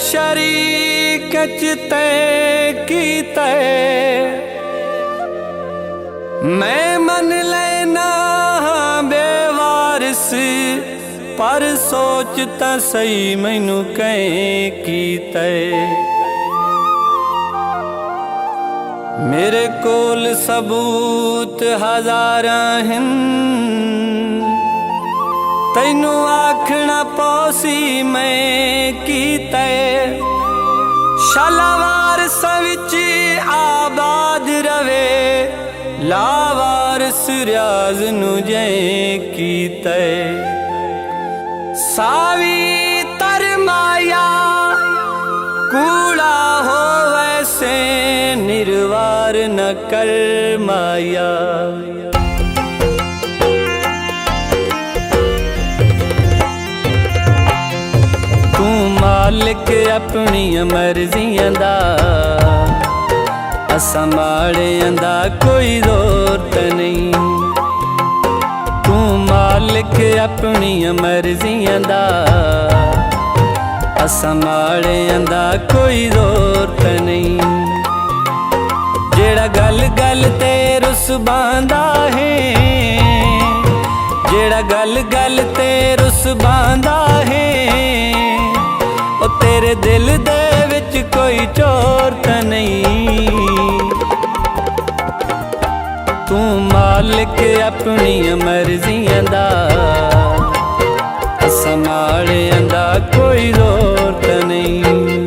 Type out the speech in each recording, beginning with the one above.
शरीक च तय कीते मैं मन लेना बेवारिस पर सोच तां सही मैनू कहें कीते मेरे कोल सबूत हज़ारां हिन तैनू आखना पौसी मैं कीते शालावार सविच आबाद रवे लावारस रियाज नू जय कीते सावी तर माया कूड़ा हो वैसे निर्वार न कर माया तू मालिक अपनी मर्जियां दा असां माड़ियां दा कोई ज़ोर ते नहीं तू मालिक अपनी मर्जियां दा असां माड़ियां दा कोई ज़ोर ते नहीं जेड़ा गल गल ते रुसबांदा है जेड़ा गल गल ते रुसबांदा है ओ तेरे दिल दे विच कोई चोर ते नहीं तू मालिक अपनी मर्जियां दा असां माड़ियां दा कोई ज़ोर ते नहीं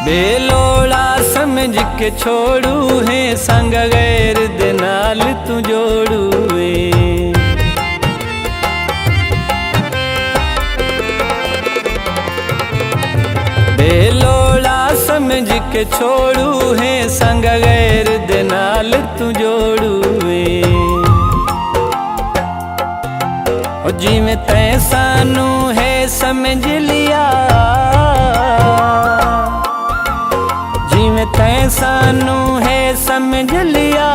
बेलोड़ा समझ के छोड़ू है संग गैर दे नाल तू जोड़ू है बेलोड़ा समझ के छोड़ू है संग गैर दे नाल तू जोड़ू है जिवें तैं सानू है समझ लिया तैं सानू है समझ लिया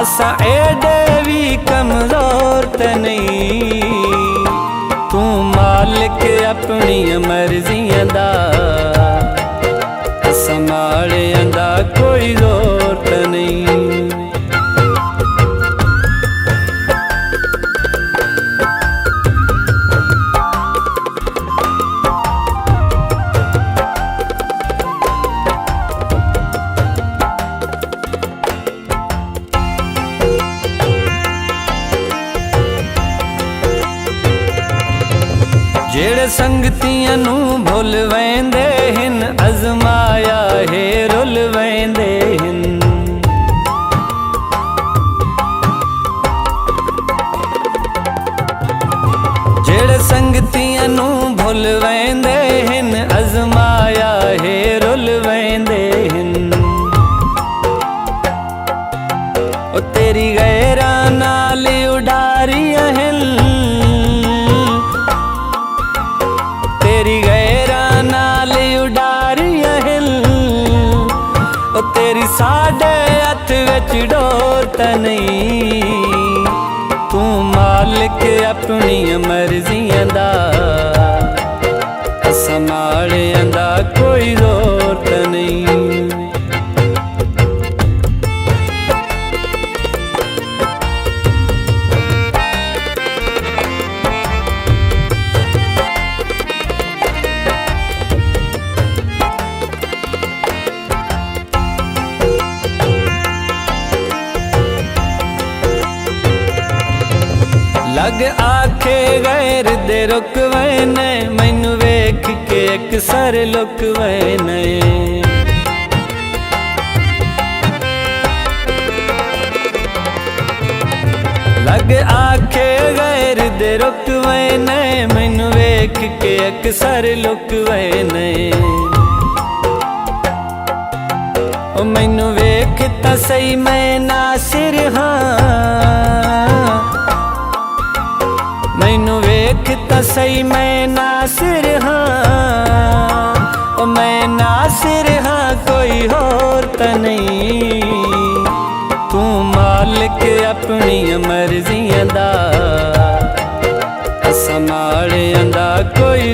असां एडे भी कमज़ोर ते नहीं तू मालिक अपनी मर्जियां दा असां माड़ियां दा कोई ज़ोर ते नहीं जेड़े संगतियां नू भुल वेंदे हिन अज़माया है रुल वेंदे हिन जेड़े संगतियां नू भुल वेंदे हिन अज़माया है रुल वेंदे हिन ओ तेरी गैरां नाल उडारियां हिन तेरी गैरां नाल उडारियां हिन ओ तेरी साडे हथ विच डोर ते नहीं तू मालिक अपनी मर्जियां दा असां माड़ियां दा कोई ज़ोर ते नहीं लग आखे गैर दे रुकवे ने मैनू वेख के अक्सर लुकवे ने लग आखे गैर दे रुकवे ने मैनू वेख के अक्सर लुकवे ने ओ मैनू वेख तां सही मैं नासिर हाँ वेख तां सही मैं नासिर हाँ, ओ मैं नासिर हाँ कोई होर तां नहीं। तू मालिक अपनी मर्जियां दा, संभालियां दा कोई